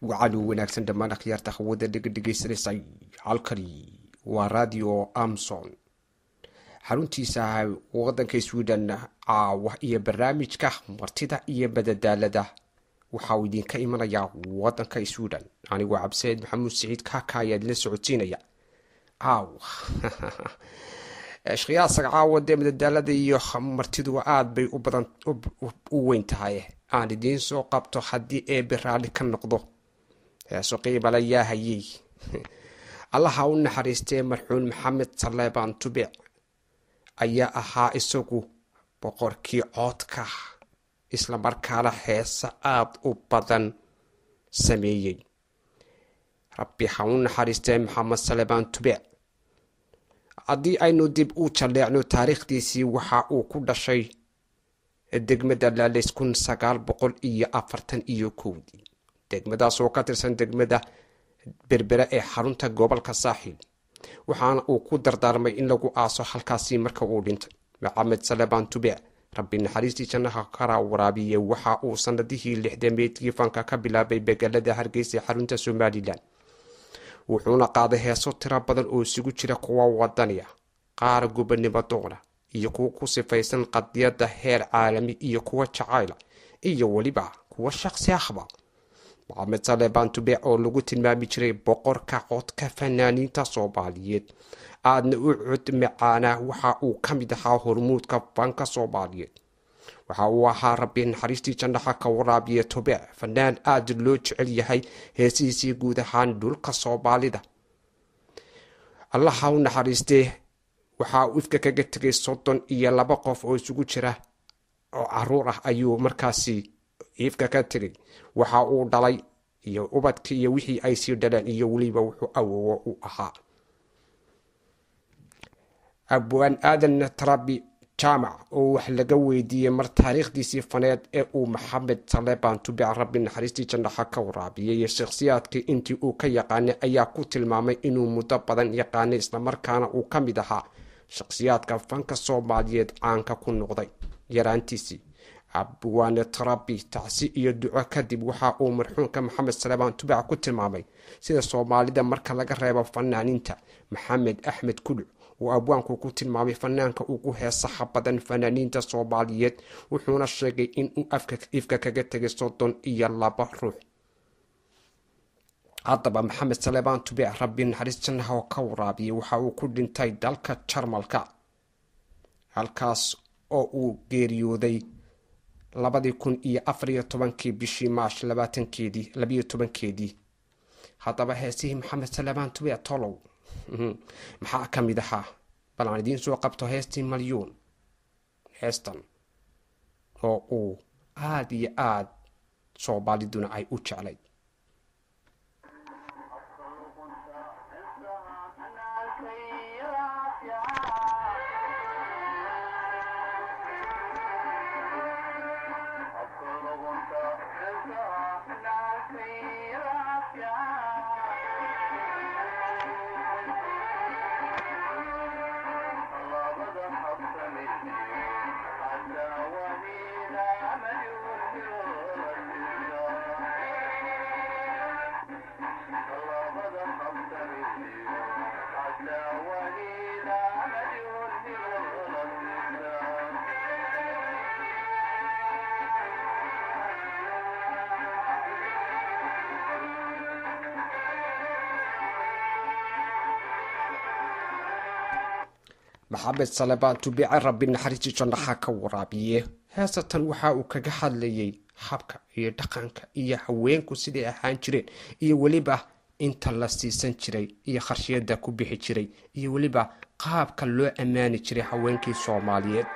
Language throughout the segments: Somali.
وعلو وناكسن دمان اخيار تخوض دقي سريسي عالكري وراديو أمسون xaruntiisa waddanka Sweden wax iyo barnaamijka martida iyo badadaalada waxa uu idinka imanayaa waddanka Sweden anigu Cabseed Maxamuud Saciid kaakaayad la socodsiinaya ashqiyaasga caawada badadaalada iyo martidu aad bay u badan u weyn tahay aan idin soo qabto hadii ee biraali ka noqdo soo qiibala yahay Allah ha u naxariistay marxuun Maxamed Saleebaan Tubic ayaa ahaa isagu boqorkii codka isla markaana heesa aad u badan sameeyay rabbi ha u naxariistay Maxamed Saleebaan Tubic haddii aynu dib u jaleecno taariikhdiisii waxa uu ku dhashay degmada Laaleys 1941 degmadaas oo ka tirsan degmada Berbera ee xarunta gobolka Saaxil waxaana uu ku dardaarmay in lagu aaso halkaasi marka uu dhintay Maxamed Saleebaan Tubic rabbi naxariistiisa ha ka waraabiye waxa uu sanadihii 60 fanka ka bilaabay begalada Hargeysa xarunta Somaliland wuxuuna qaaday heeso tiro badan oo isugu jira kuwa wadaniya qaar gobonimo doona iyo kuwa ku sifaysan qadiyada heer caalami iyo kuwa jacayl iyo waliba kuwa shakhsi ahba Maxamed Saleebaan Tubic oo lagu tilmaami jiray boqorka codka fanaaniinta Soomaaliyeed aadna u cod macaana waxa uu kamid ahaa hormuudka fanka Soomaaliyeed waxa uu ahaa rabbi naxariistiisa ha ka waraabiye Tubic fanaan aad loo jecel yahay heesiisii guud ahaan dhulka Soomaalida Allah ha u naxariistay waxa uu ifka kaga tagay 32 qof oo isugu jira oo caruur ah ayuu markaasi ifka ka tagay waxa uu dhalay iyo ubadkii iyo wixii ay sii dhaleen iyo waliba wuxuu awoowo u ahaa abwaan aadan tarabi jaamac oo wax laga weydiiyay mar taariikhdiisii faneed ee uu Maxamed Saleebaan Tubic rabbi naxariistiisa ha ka waraabiyay shakhsiyaadkii intii uu ka yaqaanay ayaa ku tilmaamay inuu muddo badan yaqaanay isla markaana uu kamid ahaa shakhsiyaadka fanka Soomaaliyeed caanka ku noqday yaraantiisii abwaan tarabi tacsi iyo duco kadib waxa uu marxuumka Maxamed Saleebaan Tubic ku tilmaamay sida Soomaalida marka laga reebo fanaaniinta Maxamed Axmed Kuluc oo abwaanku ku tilmaamay fanaanka ugu heesaha badan fanaaniinta Soomaaliyeed wuxuuna sheegay in uu ifka kaga tagay 32 ruux haddaba Maxamed Saleebaan Tubic rabbi naxariistiisa ha ka waraabiye waxa uu ku dhintay dalka Jarmalka halkaas oo uu geeriyooday 2014 bishii Maash 12 haddaba heesihii Maxamed Saleebaan Tubic tolow maxaa kamid ahaa bal aan idiin soo qabto heestii Malyuun heestan oo uu aad iyo aad Soomaaliduna ay u jeclay Maxamed Saleebaan Tubic rabbi naxariistiisa ha ka waraabiye heesatan waxa uu kaga hadlayay habka iyo dhaqanka iyo haweenku sidii ahaan jireen iyo waliba inta la siisan jiray iyo kharshiyada ku bixi jiray iyo waliba qaabka loo amaani jiray haweenkii Soomaaliyeed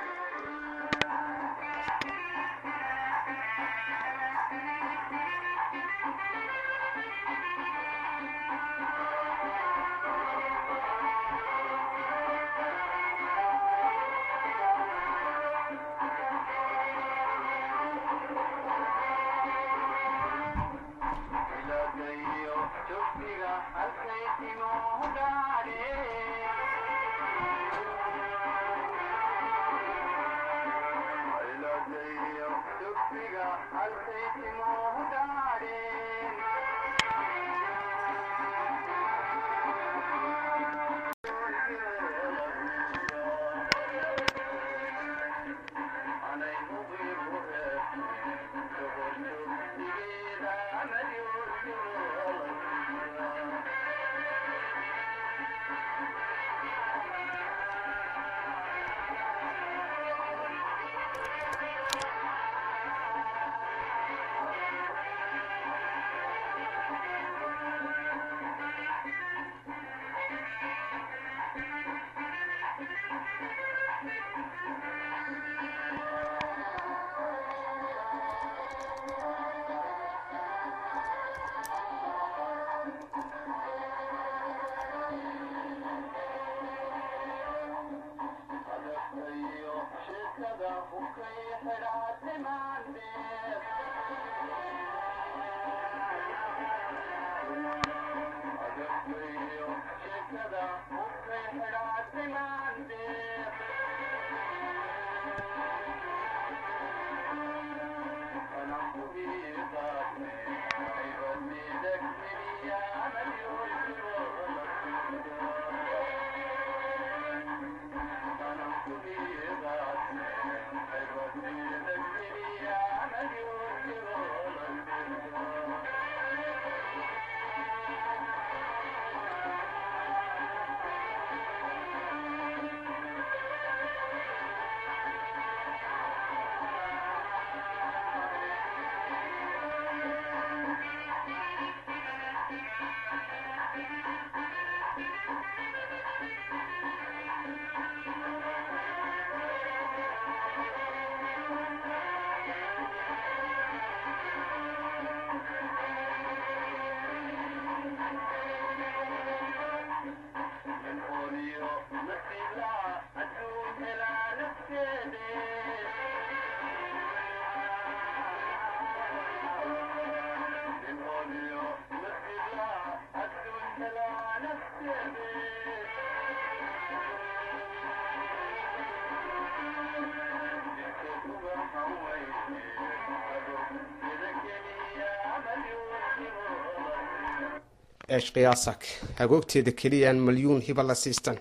ايش قياسك هاقوبتي كليان مليون هبه لا سيستان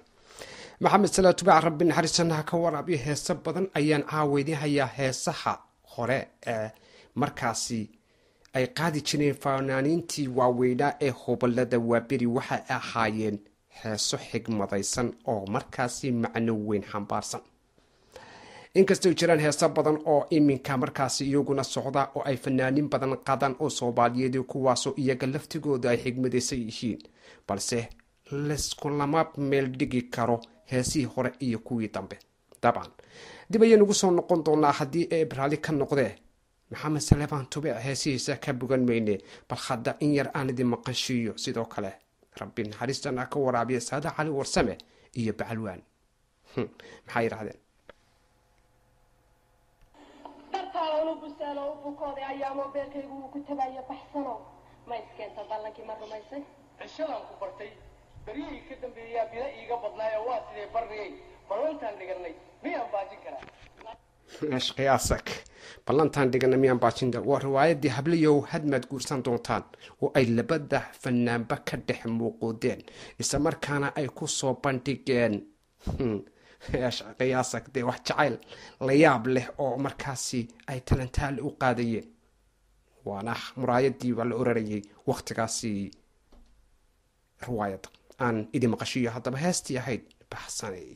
maxamed salaad tubaac rabbi naxariisanaha ka waraabiyo heesa badan ayaan caaweynahayaa heesaha hore ee markaasi ay qaadi jireen fanaaniintii waaweynaa ee hobalada waaberi waxay ahaayeen heeso xigmadaysan oo markaasi macno weyn xambaarsan inkastoo jiraan heesa badan oo iminka markaasi iyaguna socda oo ay fanaaniin badan qadan oo Soomaaliyeed kuwaasoo iyaga laftigooda ay xigmadaysan yihiin balse lama meel dhigi karo heesii hore iyo kuwii dambe dabcan dib ayaan ugu soo noqon doonaa haddii ay Ibraali ka noqdee maxamed salebaan tube heesihiisa ka bugan mayne bal hadda in yar aan idin maqashiyo sidoo kale rabbi naxariistana ka waraabiya Saada Cali Warsame iyo Bacalwaan maxay yiraahdeen dartaanu busalo bukooday ayaamo beelkaygu ku tagaya baxsano ma iskeenta ballankii ma rumaysay cishadan ku bartay bariyay ka dambeeyaa bila iiga badnaayo waa sidee barriyay ballantaan dhiganay miyaan baajin karaa ايش قياسك بلانتان دغنا ميان باجين waa riwaayadii habliyow hadmaad guursan doontaan oo ay labada fanaanba ka dhex muuqdeen isla markaana ay ku soo bandhigeen ايش قياسك de wax jacayl la yaab leh oo markaasi ay talantaal u qaadayeen waana muraayadii wala urarayay waqtigaasi riwaayad aan idin maqashiyo hadaba heestii ahayd baxsanay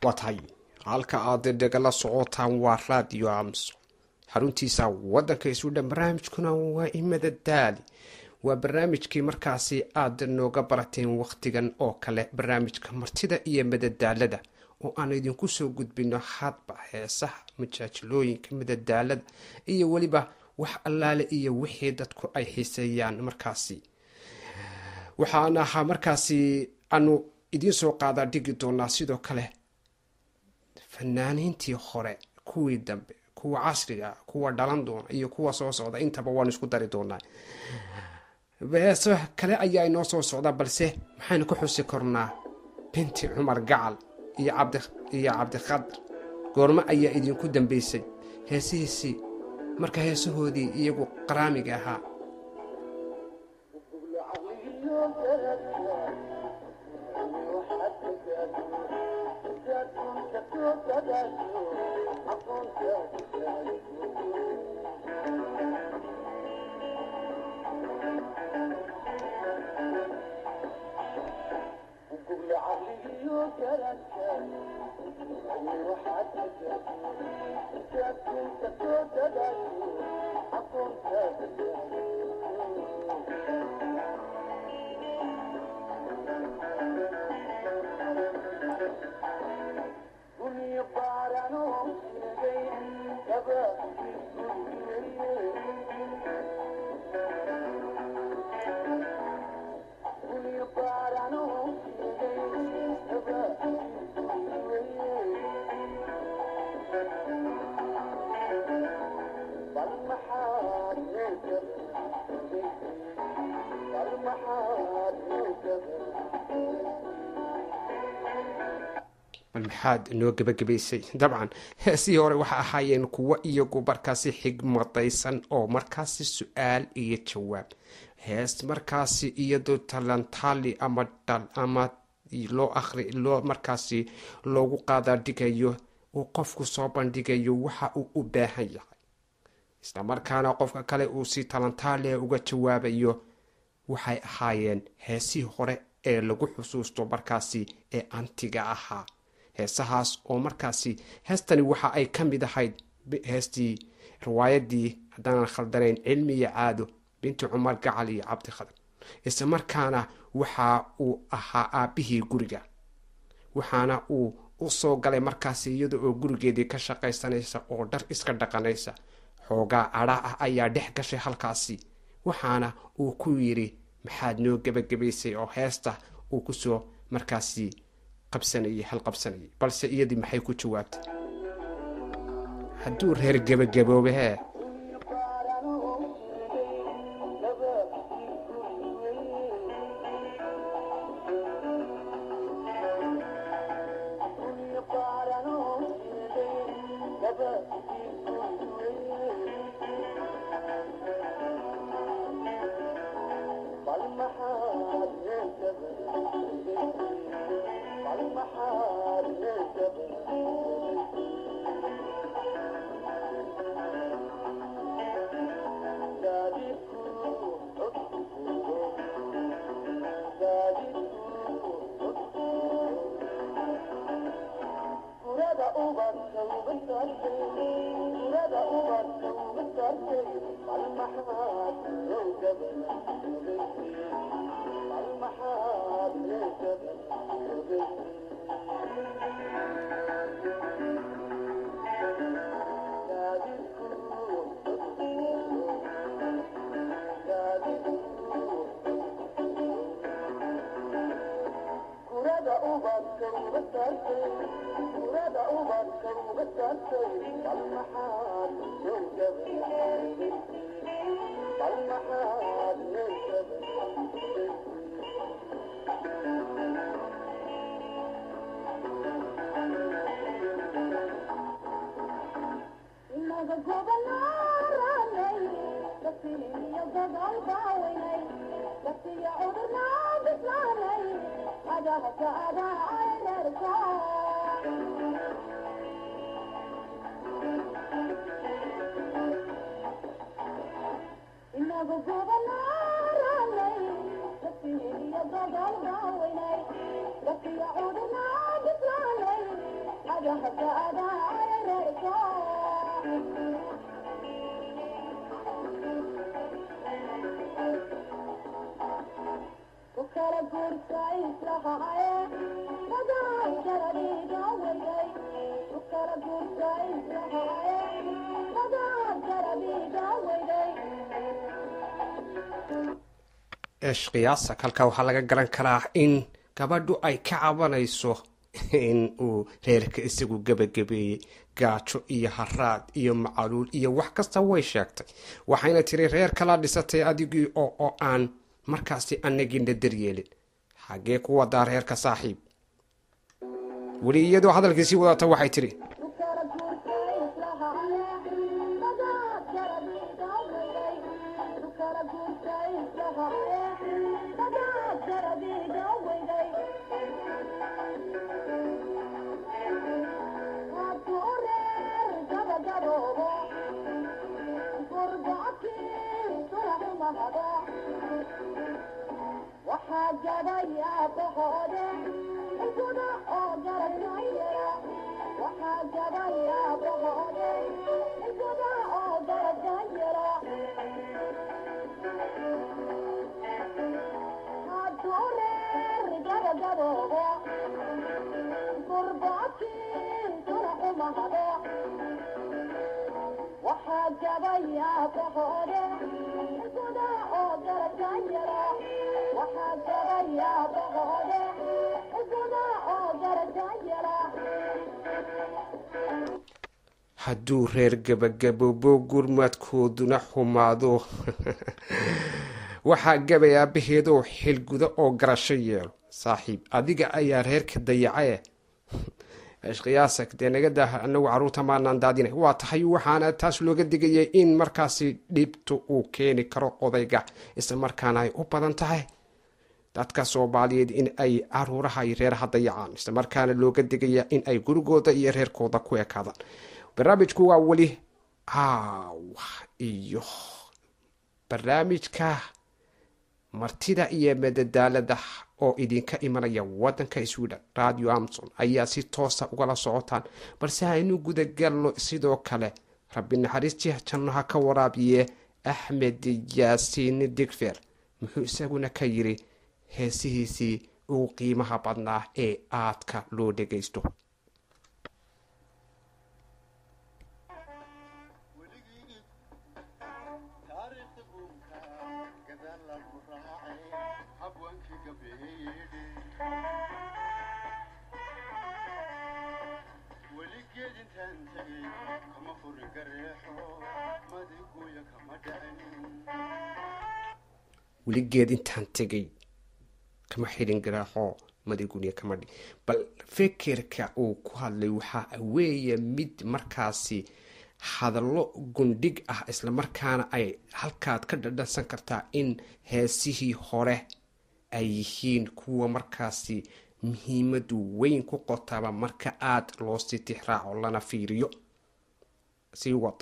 watay halka aad dhagala socotaan waa radio amso xaruntiisa wadanka Suudaan barnaamijkuna waa imada daali waa barnaamijkii markaasi aad nooga barateen waqtigan oo kale barnaamijka martida iyo madadaalada oo aan idinku soo gudbino hadba heesaha majaajilooyinka madadaalada iyo waliba wax allaale iyo wixii dadku ay xiiseeyaan markaasi waxaan ahaa markaasi aanu idin soo qaadaa dhigi doonaa sidoo kale fanaaniintii hore kuwii dambe kuwa casriga kuwa dhalan doona iyo kuwa soo socda intaba waan isku dari doonaa heeso kale ayaa inoo soo socda balse maxaynu ku xusi karnaa binti cumar gacal iyo cabdiqaadir goorma ayaa idinku dambaysay heesihiisii marka heesahoodii iyagu qaraamiga ahaa maxaad inoo gabagabaysay dabcan heesihii hore waxa ahaayeen kuwo iyagu markaasi xigmadaysan oo markaasi su-aal iyo jawaab hees markaasi iyadoo talantaali ama loo markaasi loogu qaadaadhigayo uu qofku soo bandhigayo waxa uu u baahan yahay isla markaana qofka kale uu si talantaali uga jawaabayo waxay ahaayeen heesihii hore ee lagu xusuusto markaasi ee antiga ahaa heesahaas oo markaasi heestani waxa ay ka mid ahayd heestii riwaayadii haddaanan khaldanayn cilmi iyo caado binti cumar gacal iyo cabdiqaadir isla markaana waxa uu ahaa aabbihii guriga waxaana uu u soo galay markaasi iyada oo gurigeedii ka shaqaysanaysa oo dhar iska dhaqanaysa xoogaa cadha ah ayaa dhex gashay halkaasi waxaana uu ku yidhi maxaad noo gabagabaysay oo heesta uu kusoo markaasi halqabsanayay balse iyadii maxay ku jawaabtay hadduu reer gabagaboobe hee qiyaasa halkaa waxaa laga garan karaa in gabadhu ay ka cabanayso in uu reerka isagu gebagabeeyey gaajo iyo haraad iyo macaluul iyo wax kasta way sheegtay. waxayna tiri reer kala dhisatay adigii oo aan markaasi anagina daryeelin. xagee ku wadaa reerka saaxiib? weli iyadoo hadalkiisii wadata waxay tiri hadduu reer gabagaboobo gurmadkooduna xumaado waxaa gabay aabaheedoo xilguda oo garasho yeelo. saaxiib adiga ayaa reerka dayacae ishqiyaasak dee naga dah anagu caruurta maanaan daadina. waa tahay waxaana taas looga digayay in markaasi dhibta uu keeni karo odayga, isla markaana ay u badan tahay dadka Soomaaliyeed in ay caruuraha iyo reeraha dayacaan, isla markaana looga digaya in ay gurigooda iyo reerkooda ku ekaadaan. barnaamijku waa weli iyo barnaamijka martida iyo madadaalada oo idinka imanaya wadanka Sweden. Radio Amazon ayaa si toosa ugala socotaan, balse aynu gudagalno sidoo kale rabbi naxariistii jannaha ka waraabiye Axmed Yaasiin Digfer muxuu isaguna ka yiri heesihiisii ugu qiimaha badnaa ee aadka loo dhageysto. weligeed intaan tegay kama xidhin garaaxo madigunya kama dhi. bal fikirka uu ku hadlay waxa weeye mid markaasi hadallo gundhig ah, isla markaana ay halkaad ka dhadhansan kartaa in heesihii hore ay yihiin kuwa markaasi muhiimadu weyn ku qotaba marka aad loo sii tixraaco lana fiiriyo. sii wad.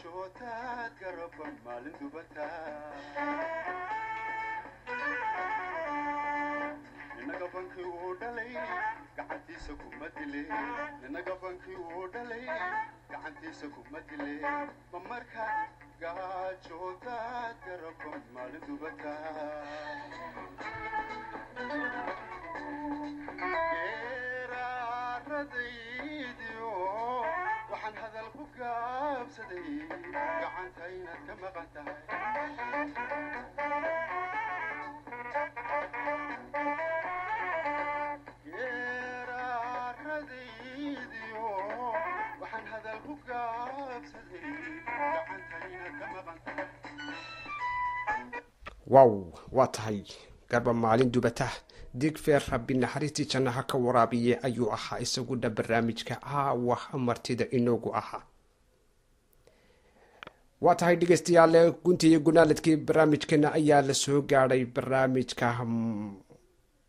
جوتات قرب مال دبتا wow waa tahay garba maalin dubata digfeer rabbi naxariistii jannaha ka waraabiye ayuu ahaa isaguna barnaamijka caawa martida inoogu ahaa. waa tahay dhegeystayaal gunti iyo gunaaladkii barnaamijkeena ayaa la soo gaadhay. barnaamijka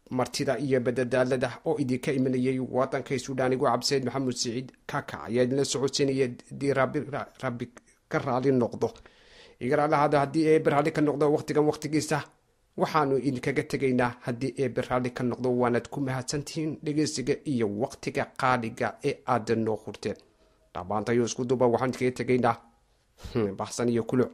martida iyo badadaalada oo idinka imanayay wadanka suudaan igu cabseed maxamuud siciid kaka ayaa idinla socodsiinaya dii rabbi ka raali noqdo igaraalahada haddii eeber raalli ka noqdo waqtigan waqtigiisa waxaanu idinkaga tegaynaa. haddii eeber raalli ka noqdo waanaad ku mahadsantihiin dhegeysiga iyo waqtiga qaaliga ee aada noo hurteen. dhammaantayo isku duuba waxaan idinkaga tegaynaa baxsan iyo kuluc.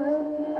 Thank you.